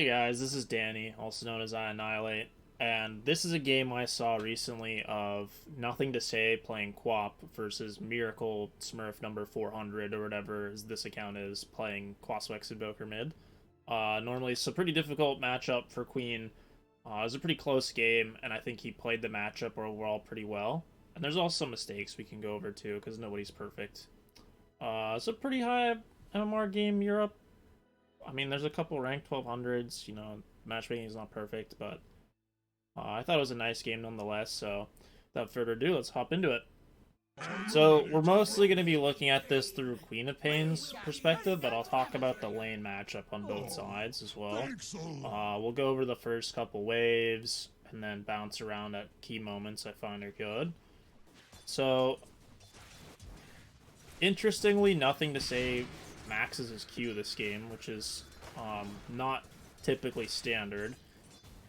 Hey guys, this is Danny, also known as iAnnihilate, and this is a game I saw recently of Nothingtosay playing Quap versus Miracle Smurf number 400 or whatever this account is playing Quaswex Invoker mid. Normally it's a pretty difficult matchup for Queen. It was a pretty close game, and I think he played the matchup overall pretty well. And there's also some mistakes we can go over too, because nobody's perfect. It's a pretty high MMR game, Europe. I mean, there's a couple ranked 1200s. Matchmaking is not perfect, but I thought it was a nice game nonetheless. So, without further ado, let's hop into it. So, we're mostly going to be looking at this through Queen of Pain's perspective, but I'll talk about the lane matchup on both sides as well. We'll go over the first couple waves, and then bounce around at key moments I find are good. So, interestingly, Nothingtosay maxes his Q this game, which is not typically standard.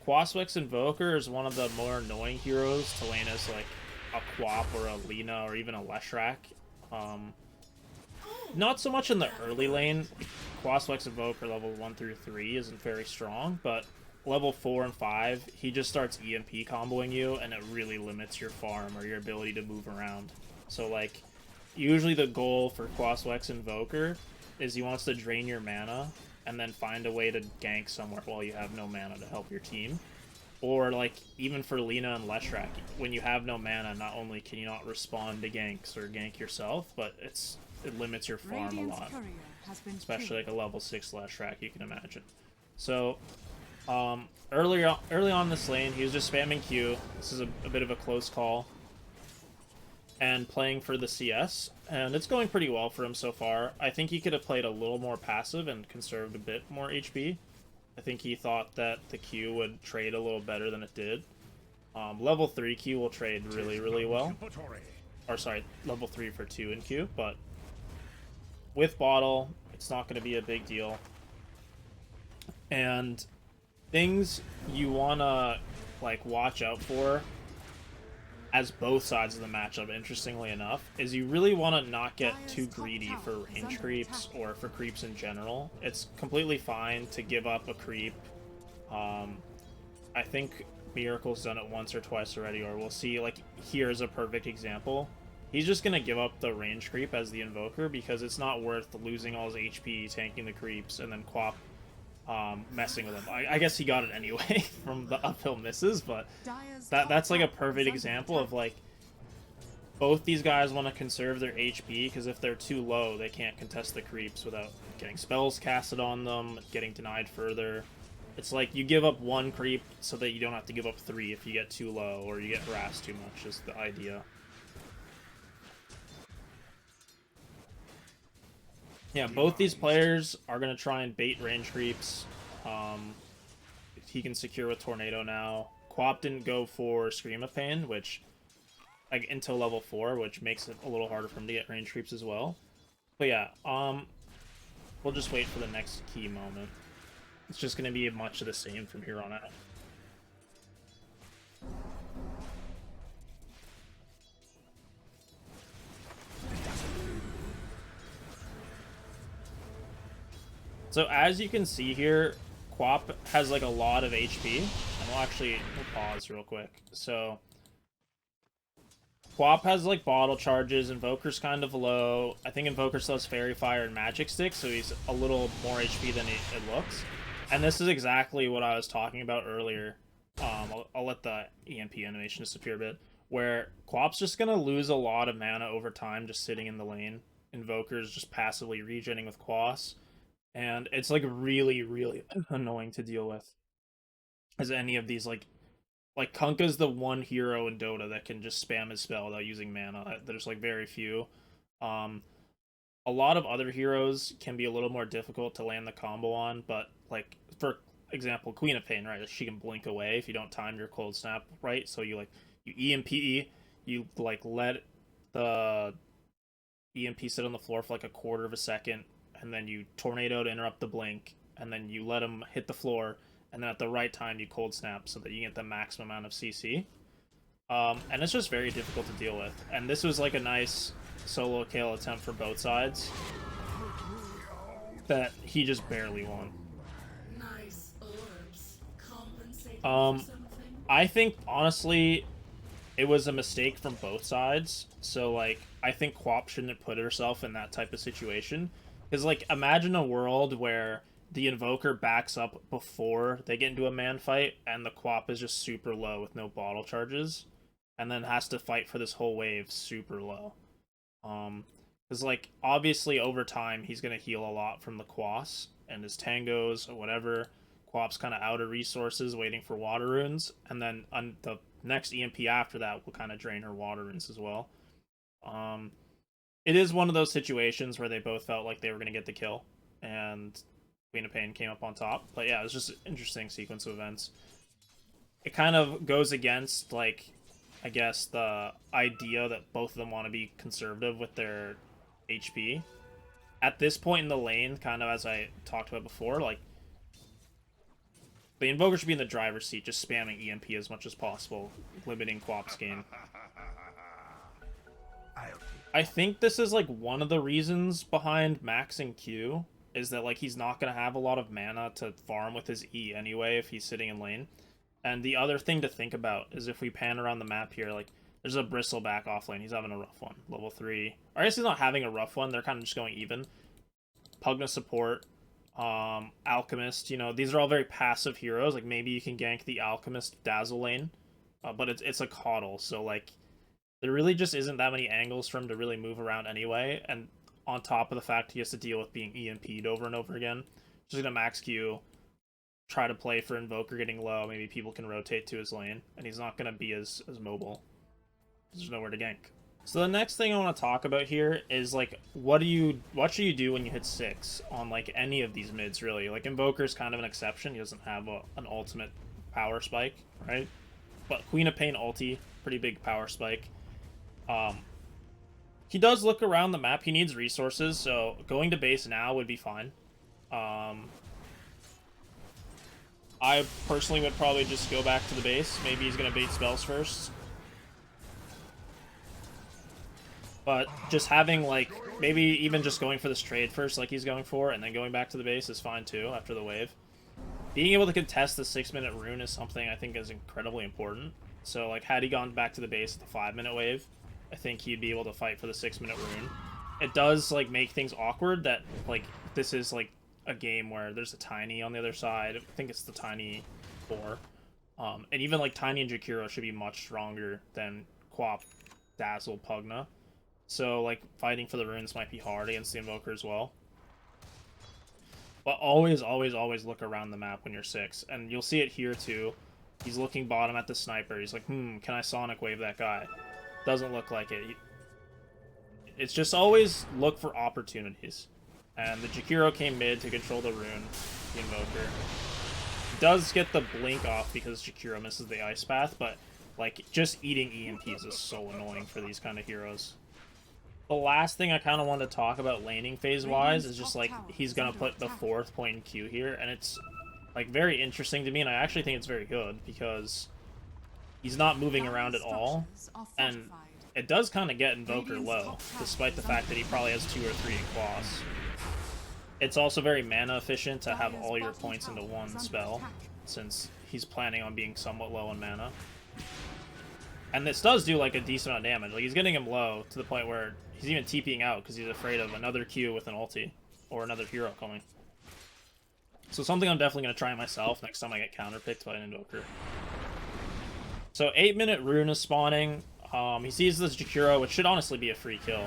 Quaswex Invoker is one of the more annoying heroes to lane as like a Quap or a Lina or even a Leshrac. Not so much in the early lane. Quaswex Invoker level 1 through 3 isn't very strong, but level 4 and 5, he just starts EMP comboing you, and it really limits your farm or your ability to move around. So like, usually the goal for Quaswex Invoker is he wants to drain your mana and then find a way to gank somewhere while you have no mana to help your team. Or like even for Lina and Leshrac, when you have no mana, not only can you not respond to ganks or gank yourself, but it limits your farm a lot. Especially like a level 6 Leshrac, you can imagine. So early on this lane, he was just spamming Q. This is a bit of a close call. And playing for the CS, and it's going pretty well for him so far. I think he could have played a little more passive and conserved a bit more HP. I think he thought that the Q would trade a little better than it did. Level 3 Q will trade really, really well. Or sorry, level 3 for 2 in Q, but with Bottle, it's not going to be a big deal. And things you want to like watch out for as both sides of the matchup, interestingly enough, is you really want to not get too greedy for range creeps or for creeps in general. It's completely fine to give up a creep. I think Miracle's done it once or twice already, or we'll see. Like, here's a perfect example. He's just going to give up the range creep as the Invoker because it's not worth losing all his HP, tanking the creeps, and then Quap messing with him. I guess he got it anyway from the uphill misses, but that's like a perfect example of like both these guys want to conserve their HP because if they're too low, they can't contest the creeps without getting spells casted on them, getting denied further. It's like you give up one creep so that you don't have to give up 3 if you get too low or you get harassed too much is the idea. Yeah, both these players are going to try and bait range creeps. He can secure with Tornado now. Quap didn't go for Scream of Pain, which, like, until level 4, which makes it a little harder for him to get range creeps as well. But yeah, we'll just wait for the next key moment. It's just going to be much of the same from here on out. So as you can see here, Quap has like a lot of HP, and we'll pause real quick. So Quap has like bottle charges, Invoker's kind of low. I think Invoker still has Fairy Fire and Magic Stick, so he's a little more HP than it looks. And this is exactly what I was talking about earlier. I'll let the EMP animation disappear a bit, where Quap's just gonna lose a lot of mana over time just sitting in the lane. Invoker's just passively regenerating with Quas. And it's like really, really annoying to deal with. As any of these like Kunkka's the one hero in Dota that can just spam his spell without using mana. There's like very few. A lot of other heroes can be a little more difficult to land the combo on, but like for example, Queen of Pain, right? She can blink away if you don't time your cold snap right. So you EMP, you like let the EMP sit on the floor for like a quarter of a second, and then you Tornado to interrupt the blink, and then you let him hit the floor, and then at the right time you cold snap so that you get the maximum amount of CC. And it's just very difficult to deal with. And this was like a nice solo kill attempt for both sides that he just barely won. I think, honestly, it was a mistake from both sides. So, like, I think Quap shouldn't have put herself in that type of situation. Because, like, imagine a world where the Invoker backs up before they get into a man fight, and the Quap is just super low with no bottle charges, and then has to fight for this whole wave super low. Because, like, obviously over time he's going to heal a lot from the Quas and his Tangos or whatever. Quap's kind of out of resources waiting for water runes, and then on the next EMP after that will kind of drain her water runes as well. It is one of those situations where they both felt like they were going to get the kill, and Queen of Pain came up on top. But yeah, it was just an interesting sequence of events. It kind of goes against, like, I guess, the idea that both of them want to be conservative with their HP. At this point in the lane, kind of as I talked about before, like, the Invoker should be in the driver's seat, just spamming EMP as much as possible, limiting Quap's game. I think this is, like, one of the reasons behind maxing Q, is that, like, he's not going to have a lot of mana to farm with his E anyway if he's sitting in lane. And the other thing to think about is if we pan around the map here, like, there's a Bristleback off lane. He's having a rough one. Level 3. Or I guess he's not having a rough one. They're kind of just going even. Pugna support. Alchemist. You know, these are all very passive heroes. Like, maybe you can gank the Alchemist Dazzle lane. But it's a Coddle. So, like, there really just isn't that many angles for him to really move around anyway. And on top of the fact he has to deal with being EMP'd over and over again. Just gonna max Q. Try to play for Invoker getting low. Maybe people can rotate to his lane. And he's not going to be as mobile. There's nowhere to gank. So the next thing I want to talk about here is, like, what should you do when you hit 6 on, like, any of these mids, really? Like, Invoker's kind of an exception. He doesn't have an ultimate power spike, right? But Queen of Pain ulti, pretty big power spike. He does look around the map. He needs resources, so going to base now would be fine. I personally would probably just go back to the base. Maybe he's going to bait spells first. But just having, like, maybe even just going for this trade first like he's going for, and then going back to the base is fine too after the wave. Being able to contest the 6-minute rune is something I think is incredibly important. So, like, had he gone back to the base at the 5-minute wave, I think he'd be able to fight for the 6-minute rune. It does, like, make things awkward that, like, this is, like, a game where there's a Tiny on the other side. I think it's the Tiny 4. And even, like, Tiny and Jakiro should be much stronger than Quap, Dazzle, Pugna. So, like, fighting for the runes might be hard against the Invoker as well. But always, always, always look around the map when you're 6. And you'll see it here, too. He's looking bottom at the sniper. He's like, can I Sonic Wave that guy? Doesn't look like it. It's just always look for opportunities. And the Jakiro came mid to control the rune, the Invoker. Does get the blink off because Jakiro misses the Ice Path, but, like, just eating EMPs is so annoying for these kind of heroes. The last thing I kind of want to talk about laning phase-wise is just, like, he's going to put the 4th point in Q here, and it's, like, very interesting to me, and I actually think it's very good, because he's not moving around at all, and it does kind of get Invoker low, despite the fact that he probably has 2 or 3 in Quas. It's also very mana efficient to have all your points into one spell, since he's planning on being somewhat low on mana. And this does do, like, a decent amount of damage. Like, he's getting him low to the point where he's even TPing out because he's afraid of another Q with an ulti, or another hero coming. So something I'm definitely going to try myself next time I get counterpicked by an Invoker. So 8-minute rune is spawning. He sees this Jakiro, which should honestly be a free kill.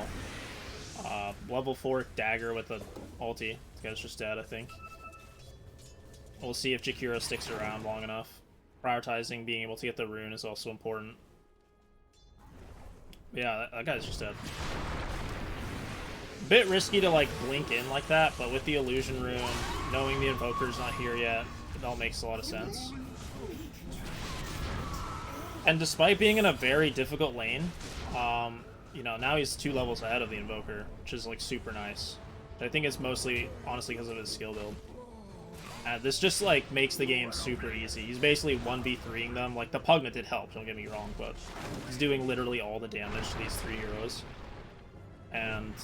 Level 4 Dagger with an ulti. This guy's just dead, I think. We'll see if Jakiro sticks around long enough. Prioritizing being able to get the rune is also important. Yeah, that guy's just dead. Bit risky to, like, blink in like that, but with the illusion rune, knowing the Invoker's not here yet, it all makes a lot of sense. And despite being in a very difficult lane, you know, now he's 2 levels ahead of the Invoker, which is, like, super nice. I think it's mostly, honestly, because of his skill build. This just, like, makes the game super easy. He's basically 1v3ing them. Like, the Pugna did help, don't get me wrong, but he's doing literally all the damage to these 3 heroes. And,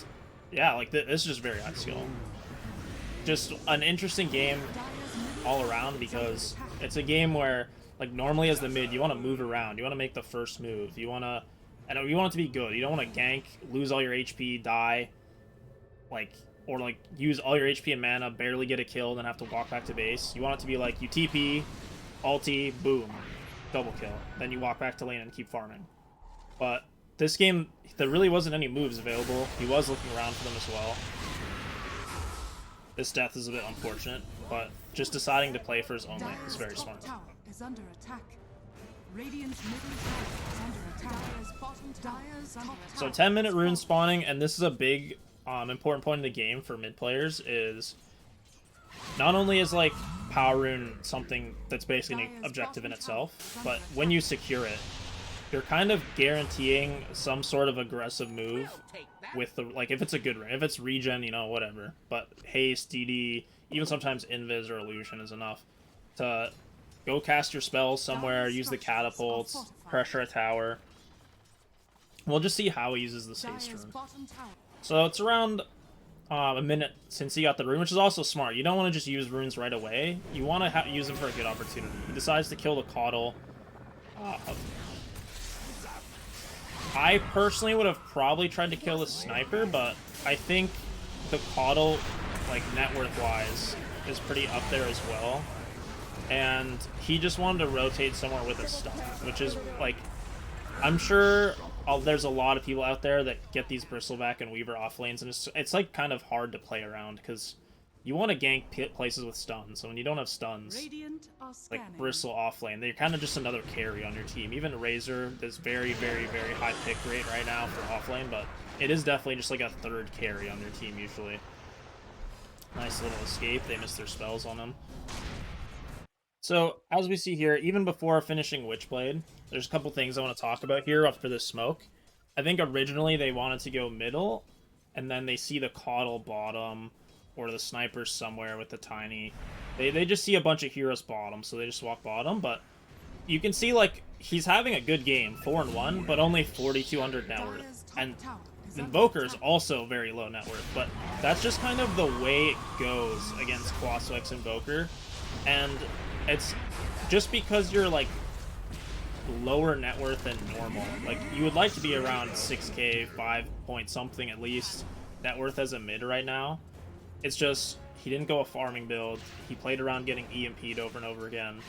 yeah, like, this is just very high skill. Just an interesting game all around, because it's a game where Like, normally as the mid, you want to move around. You want to make the first move. You want to... And you want it to be good. You don't want to gank, lose all your HP, die, like, or like use all your HP and mana, barely get a kill, then have to walk back to base. You want it to be like you TP, ulti, boom, double kill. Then you walk back to lane and keep farming. But this game, there really wasn't any moves available. He was looking around for them as well. This death is a bit unfortunate, but just deciding to play for his own lane is very smart. Is under attack. Radiant's middle tower is under attack. Dyer's top So 10-minute rune spawning, and this is a big important point in the game for mid players, is not only is like power rune something that's basically an objective in itself, but when you secure it, you're kind of guaranteeing some sort of aggressive move with the, like, if it's a good rune. If it's regen, you know, whatever, but haste, DD, even sometimes invis or illusion is enough to go cast your spells somewhere, use the catapults, pressure a tower. We'll just see how he uses the haste rune. So it's around a minute since he got the rune, which is also smart. You don't want to just use runes right away. You want to use them for a good opportunity. He decides to kill the Caudle. I personally would have probably tried to kill the sniper, but I think the Caudle, like, net worth-wise, is pretty up there as well. And he just wanted to rotate somewhere with a stun, which is, like, I'm sure there's a lot of people out there that get these Bristleback and Weaver off lanes, and it's like kind of hard to play around because you want to gank places with stuns. So when you don't have stuns, like Bristle off lane, they're kind of just another carry on your team. Even Razor is very, very, very high pick rate right now for off lane, but it is definitely just like a third carry on your team usually. Nice little escape. They missed their spells on him. So, as we see here, even before finishing Witchblade, there's a couple things I want to talk about here after this smoke. I think originally they wanted to go middle, and then they see the Caudle bottom, or the snipers somewhere with the tiny. They just see a bunch of heroes bottom, so they just walk bottom, but you can see, like, he's having a good game, 4-1, but only 4,200 net worth. And Invoker is also very low net worth, but that's just kind of the way it goes against Quaswex Invoker, and it's just because you're, like, lower net worth than normal. Like, you would like to be around 6k, 5 point something at least net worth as a mid right now. It's just, he didn't go a farming build. He played around getting EMP'd over and over again.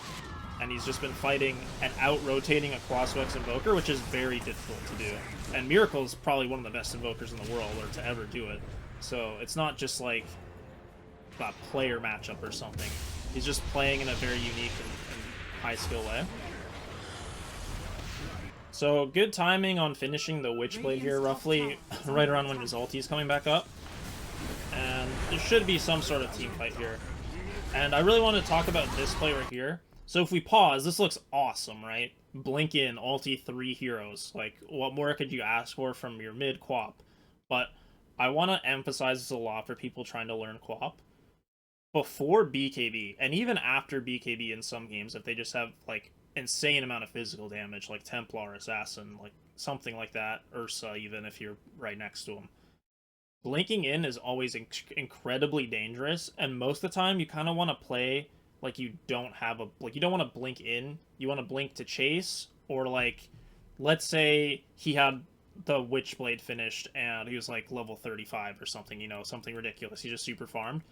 And he's just been fighting and out-rotating a Quaswex Invoker, which is very difficult to do. And Miracle is probably one of the best Invokers in the world, or to ever do it. So it's not just like a player matchup or something. He's just playing in a very unique and high-skill way. So, good timing on finishing the Witchblade here, roughly right around when his ulti is coming back up. And there should be some sort of team fight here. And I really want to talk about this play right here. So if we pause, this looks awesome, right? Blink in, ulti, 3 heroes. Like, what more could you ask for from your mid-quap? But I want to emphasize this a lot for people trying to learn quap. Before BKB, and even after BKB in some games, if they just have, like, insane amount of physical damage, like Templar, Assassin, like something like that, Ursa, even if you're right next to him. Blinking in is always incredibly dangerous, and most of the time you kind of want to play like you don't have a, like, you don't want to blink in, you want to blink to chase, or like, let's say he had the Witchblade finished and he was like level 35 or something, you know, something ridiculous, he just super farmed.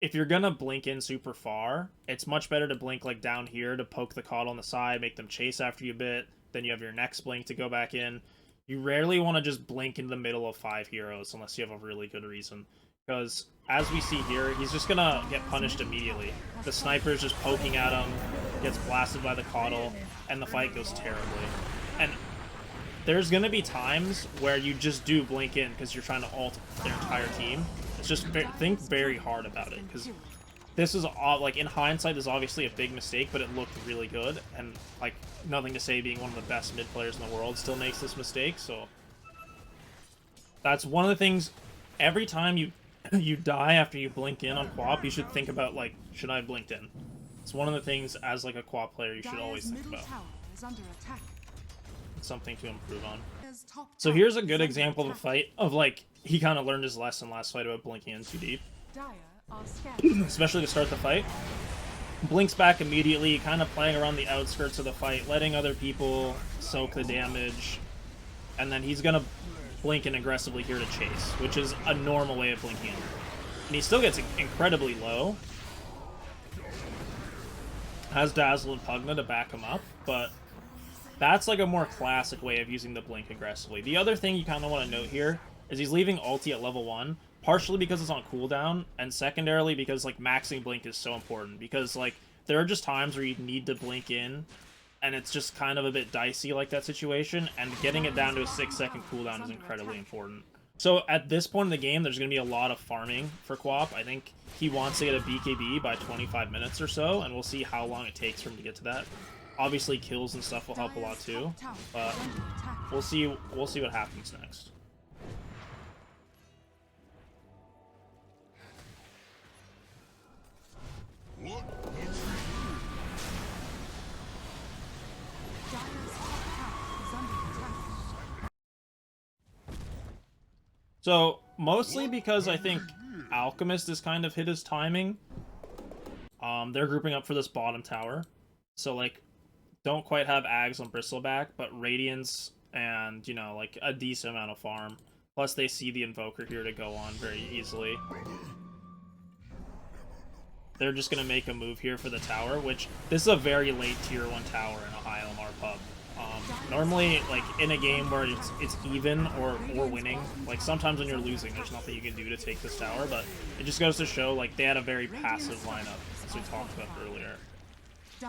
If you're gonna blink in super far, it's much better to blink like down here to poke the Caudle on the side, make them chase after you a bit, then you have your next blink to go back in. You rarely want to just blink in the middle of 5 heroes unless you have a really good reason. Because, as we see here, he's just gonna get punished immediately. The sniper's just poking at him, gets blasted by the Caudle, and the fight goes terribly. And there's gonna be times where you just do blink in because you're trying to ult their entire team. It's just, think very hard about it, because this is, like, in hindsight, this is obviously a big mistake, but it looked really good, and, like, Nothingtosay being one of the best mid players in the world still makes this mistake, so that's one of the things. Every time you die after you blink in on quap, you should think about, like, should I have blinked in? It's one of the things, as, like, a quap player, you should always think about. It's something to improve on. So here's a good example of a fight of, like, he kind of learned his lesson last fight about blinking in too deep. Especially to start the fight. blinks back immediately, kind of playing around the outskirts of the fight, letting other people soak the damage, and then he's gonna blink in aggressively here to chase, which is a normal way of blinking in. And he still gets incredibly low. Has Dazzle and Pugna to back him up, but that's like a more classic way of using the blink aggressively. The other thing you kind of want to note here is he's leaving ulti at level 1, partially because it's on cooldown, and secondarily because like maxing blink is so important, because like there are just times where you need to blink in and it's just kind of a bit dicey like that situation, and getting it down to a 6-second cooldown is incredibly important. So at this point in the game, there's going to be a lot of farming for Quap. I think he wants to get a BKB by 25 minutes or so, and we'll see how long it takes for him to get to that. Obviously kills and stuff will help a lot too, but we'll see what happens next. So, mostly because I think Alchemist has kind of hit his timing. They're grouping up for this bottom tower. So, like, don't quite have Ags on Bristleback, but Radiance and, you know, like, a decent amount of farm. Plus, they see the Invoker here to go on very easily. They're just going to make a move here for the tower, which this is a very late tier 1 tower in a high LMR pub. Normally, like, in a game where it's even or winning, like, sometimes when you're losing, there's nothing you can do to take this tower, but it just goes to show, like, they had a very passive lineup, as we talked about earlier.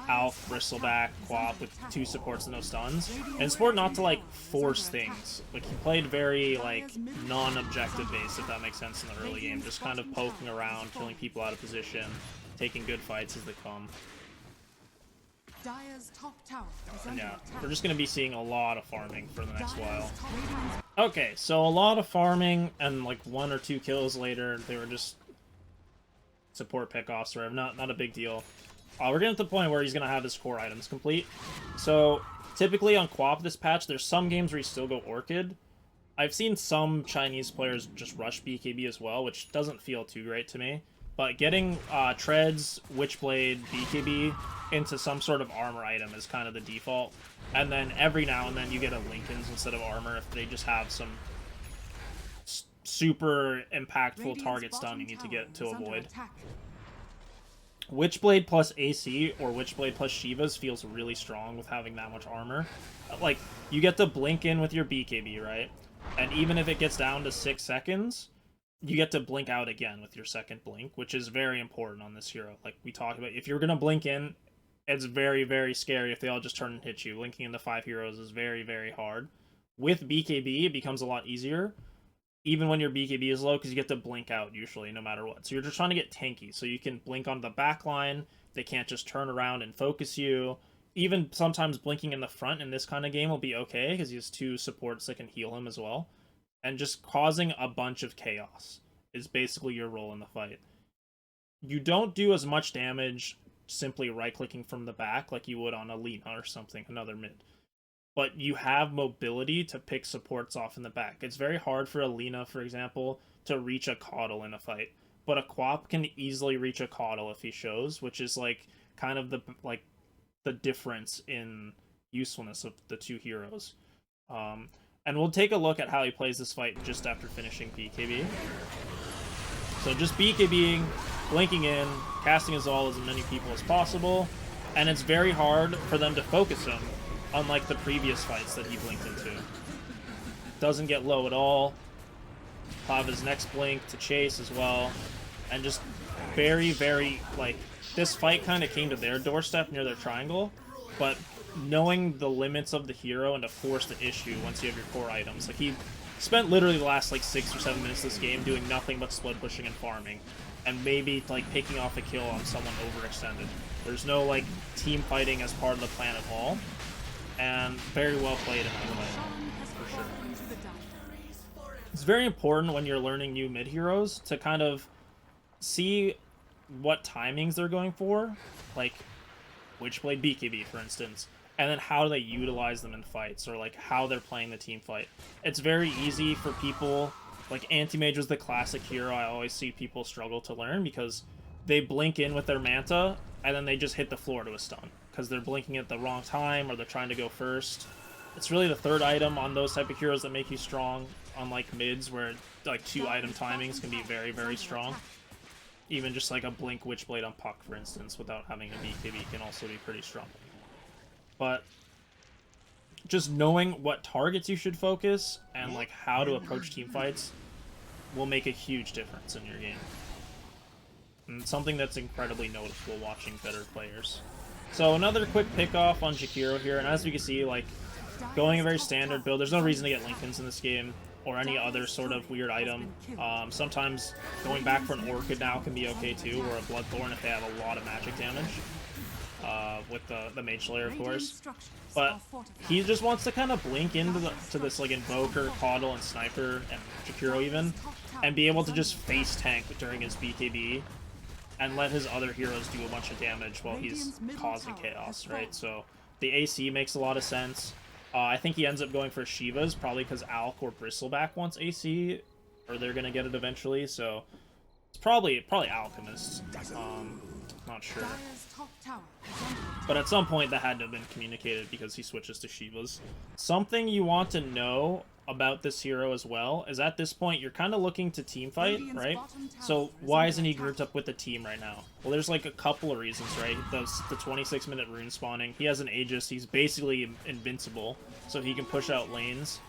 Alf, Bristleback, Quap with 2 supports and no stuns. And it's important not to, like, force things. Like, he played very, like, non-objective based, if that makes sense, in the early game. Just kind of poking around, killing people out of position, taking good fights as they come. And yeah, we're just going to be seeing a lot of farming for the next while. Okay, so a lot of farming, and like 1 or 2 kills later, they were just support pickoffs, or not a big deal. We're getting to the point where he's going to have his core items complete. So, typically on Quap this patch, there's some games where you still go Orchid. I've seen some Chinese players just rush BKB as well, which doesn't feel too great to me. But getting Treads, Witchblade, BKB into some sort of armor item is kind of the default. And then every now and then you get a Linken's instead of armor if they just have some super impactful target stun you need to get to avoid. Witchblade plus AC or Witchblade plus Shivas feels really strong with having that much armor. Like, you get to blink in with your BKB, right? And even if it gets down to 6 seconds, you get to blink out again with your second blink, which is very important on this hero. Like we talked about, if you're going to blink in, it's very, very scary if they all just turn and hit you. Linking into 5 heroes is very, very hard. With BKB, it becomes a lot easier, even when your BKB is low, because you get to blink out usually, no matter what. So you're just trying to get tanky, so you can blink on the back line. They can't just turn around and focus you. Even sometimes blinking in the front in this kind of game will be okay, because he has 2 supports that can heal him as well. And just causing a bunch of chaos is basically your role in the fight. You don't do as much damage simply right-clicking from the back like you would on a Lina or something, another mid. But you have mobility to pick supports off in the back. It's very hard for a Lina, for example, to reach a Caudle in a fight. But a Quap can easily reach a Caudle if he shows, which is like kind of the difference in usefulness of the 2 heroes. And we'll take a look at how he plays this fight just after finishing BKB. So just BKBing, blinking in, casting his ult as many people as possible, and it's very hard for them to focus him, unlike the previous fights that he blinked into. Doesn't get low at all. He'll have his next blink to chase as well, and just very, very, like, this fight kind of came to their doorstep near their triangle, but knowing the limits of the hero and to force the issue once you have your core items. Like, he spent literally the last, like, 6 or 7 minutes of this game doing nothing but split pushing and farming, and maybe, like, picking off a kill on someone overextended. There's no, like, team fighting as part of the plan at all, and very well played in that way, for sure. It's very important when you're learning new mid-heroes to kind of see what timings they're going for, like Witchblade BKB, for instance, and then how they utilize them in fights, or like how they're playing the team fight. It's very easy for people, like Anti-Mage was the classic hero I always see people struggle to learn, because they blink in with their Manta, and then they just hit the floor to a stun, because they're blinking at the wrong time, or they're trying to go first. It's really the third item on those type of heroes that make you strong, unlike mids, where like 2 item timings can be very, very strong. Even just like a blink Witchblade on Puck, for instance, without having a BKB can also be pretty strong. But just knowing what targets you should focus and like how to approach team fights will make a huge difference in your game. And it's something that's incredibly noticeable watching better players. So another quick pick off on Jakiro here, and as we can see, like, going a very standard build, there's no reason to get Lincolns in this game, or any other sort of weird item. Sometimes going back for an Orchid now can be okay too, or a Bloodthorn if they have a lot of magic damage. With the Mage Slayer, of course. But he just wants to kind of blink into this like Invoker, Caudle, and Sniper, and Jakiro even, and be able to just face tank during his BKB, and let his other heroes do a bunch of damage while he's causing chaos, right? So the AC makes a lot of sense. I think he ends up going for Shivas, probably because Alk or Bristleback wants AC, or they're gonna get it eventually, so it's probably Alchemist. Not sure. But at some point that had to have been communicated because he switches to Shivas. Something you want to know about this hero as well is at this point you're kind of looking to team fight, right? So why isn't he grouped up with the team right now? Well, there's like a couple of reasons, right? The 26-minute rune spawning. He has an Aegis. He's basically invincible, so he can push out lanes.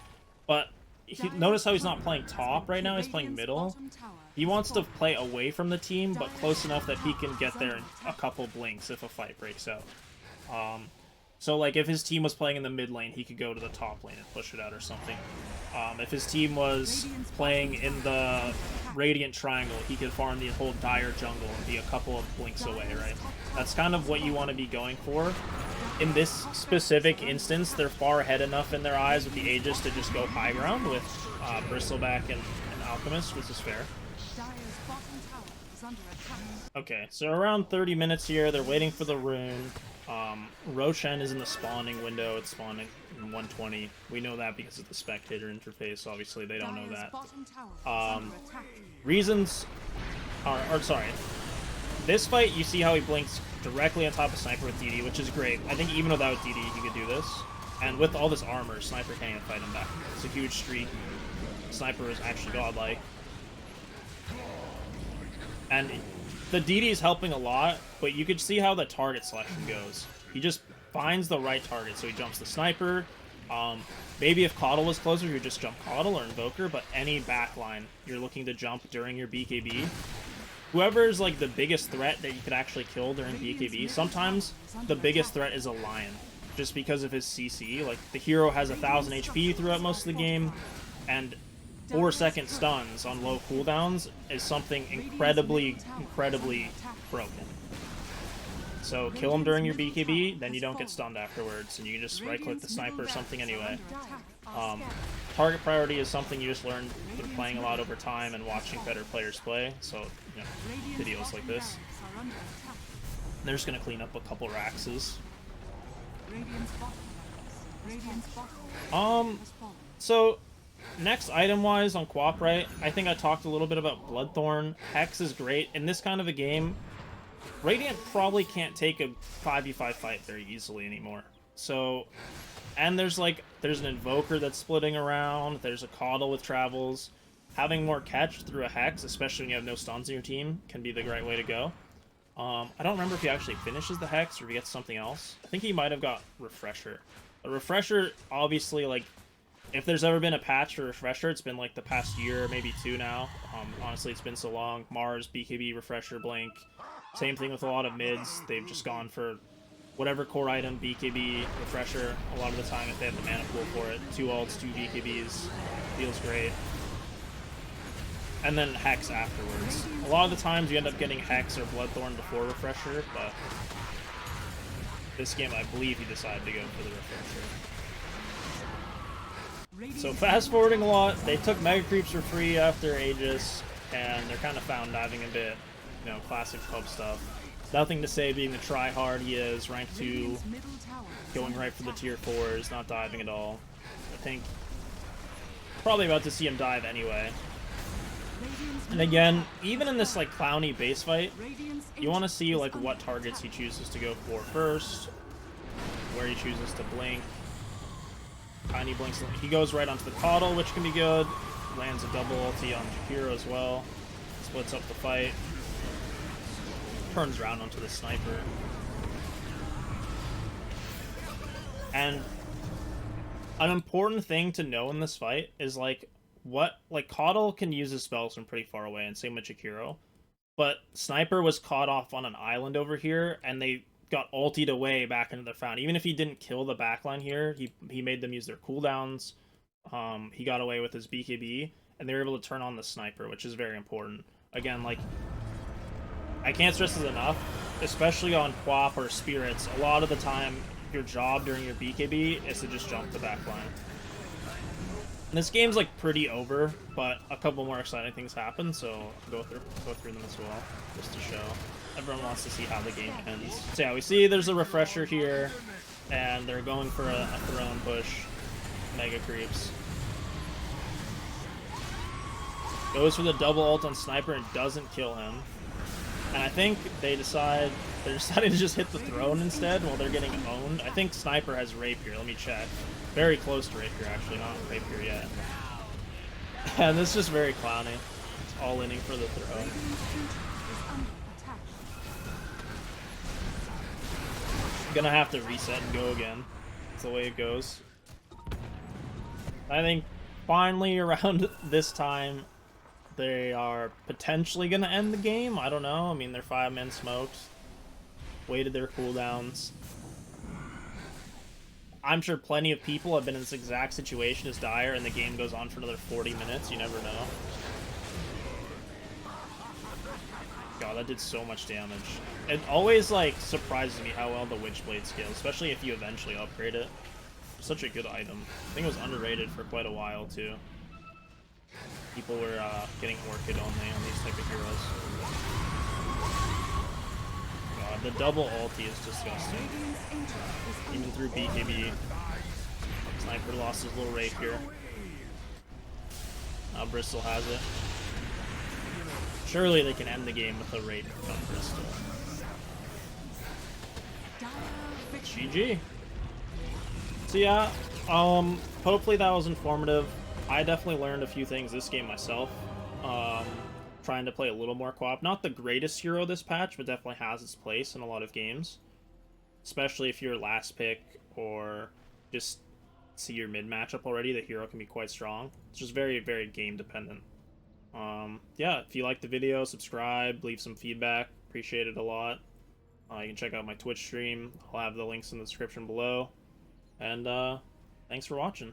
But notice how he's not playing top right now. He's playing middle. He wants to play away from the team, but close enough that he can get there in a couple blinks if a fight breaks out. So, like, if his team was playing in the mid lane, he could go to the top lane and push it out or something. If his team was playing in the Radiant Triangle, he could farm the whole Dire jungle and be a couple of blinks away, right? That's kind of what you want to be going for. In this specific instance, they're far ahead enough in their eyes with the Aegis to just go high ground with Bristleback and Alchemist, which is fair. Okay, so around 30 minutes here, they're waiting for the rune. Roshan is in the spawning window. It's spawning in 120. We know that because of the spectator interface. Obviously, they don't know that. Reasons are sorry. This fight, you see how he blinks directly on top of Sniper with DD, which is great. I think even without DD, he could do this. And with all this armor, Sniper can't even fight him back. It's a huge streak. Sniper is actually godlike. And the DD is helping a lot, but you could see how the target selection goes. He just finds the right target, so he jumps the Sniper. Maybe if Caudle was closer, you just jump Caudle or Invoker, but any backline you're looking to jump during your BKB. Whoever's like the biggest threat that you could actually kill during BKB, sometimes the biggest threat is a Lion, just because of his CC. Like, the hero has 1,000 HP throughout most of the game, and 4-second stuns on low cooldowns is something incredibly broken. So kill him during your BKB, then you don't get stunned afterwards, and you can just right-click the Sniper or something anyway. Target priority is something you just learn through playing a lot over time and watching better players play, so, you know, videos like this. And they're just going to clean up a couple Raxes. So next item-wise on Cooperate, I think I talked a little bit about Bloodthorn. Hex is great. In this kind of a game, Radiant probably can't take a 5v5 fight very easily anymore. So, and there's an Invoker that's splitting around, there's a Caudle with travels. Having more catch through a Hex, especially when you have no stuns in your team, can be the right way to go. I don't remember if he actually finishes the Hex or if he gets something else. I think he might have got Refresher. A Refresher, obviously, like, if there's ever been a patch for Refresher, it's been like the past year, maybe 2 now. Honestly, it's been so long. Mars, BKB, Refresher, Blink. Same thing with a lot of mids. They've just gone for whatever core item, BKB, Refresher, a lot of the time if they have the mana pool for it. 2 ults, 2 BKBs. Feels great. And then Hex afterwards. A lot of the times you end up getting Hex or Bloodthorn before Refresher, but this game I believe he decided to go for the Refresher. So fast forwarding a lot, they took Mega Creeps for free after Aegis, and they're kind of found diving a bit. You know, classic pub stuff. Nothingtosay being the try-hard he is, rank 2, going right for the tier 4s, not diving at all. I think probably about to see him dive anyway. And again, even in this like clowny base fight, Radiant's you want to see Ancient like is what under targets he attack. chooses to go for first, where he chooses to blink. Tiny blinks. He goes right onto the Coddle, which can be good. Lands a double ulti on Jakiro as well. Splits up the fight. Turns around onto the sniper. And an important thing to know in this fight is like Coddle can use his spells from pretty far away, and same with Jakiro. But Sniper was caught off on an island over here, and they got ultied away back into the fountain. Even if he didn't kill the backline here, he made them use their cooldowns. He got away with his BKB, and they were able to turn on the Sniper, which is very important. Again, like, I can't stress this enough, especially on Quap or Spirits, a lot of the time, your job during your BKB is to just jump the backline. And this game's like pretty over, but a couple more exciting things happen, so I'll go through them as well, just to show. Everyone wants to see how the game ends. So yeah, we see there's a refresher here, and they're going for a throne push. Mega creeps. Goes for the double ult on Sniper and doesn't kill him. And I think they're deciding to just hit the throne instead while they're getting owned. I think Sniper has Rapier. Let me check. Very close to Rapier, actually, not Rapier yet. And this is just very clowny. It's all inning for the throne. Radiant's Ancient is under attack. Gonna have to reset and go again. That's the way it goes. I think finally around this time, they are potentially gonna end the game. I don't know. I mean, they're 5-man smoked. Waited their cooldowns. I'm sure plenty of people have been in this exact situation as Dagger, and the game goes on for another 40 minutes. You never know. God, that did so much damage. It always, like, surprises me how well the Witchblade scales, especially if you eventually upgrade it. Such a good item. I think it was underrated for quite a while, too. People were getting Orchid only on these type of heroes. God, the double ulti is disgusting. Radiant's Ancient is Even through BKB. Sniper lost his little Rapier. Now Bristol has it. Surely they can end the game with a Rapier from Bristol. GG. So yeah, hopefully that was informative. I definitely learned a few things this game myself. Trying to play a little more co-op. Not the greatest hero this patch, but definitely has its place in a lot of games. Especially if you're last pick or just see your mid matchup already, the hero can be quite strong. It's just very, very game dependent. Yeah, if you liked the video, subscribe, leave some feedback. Appreciate it a lot. You can check out my Twitch stream. I'll have the links in the description below. And thanks for watching.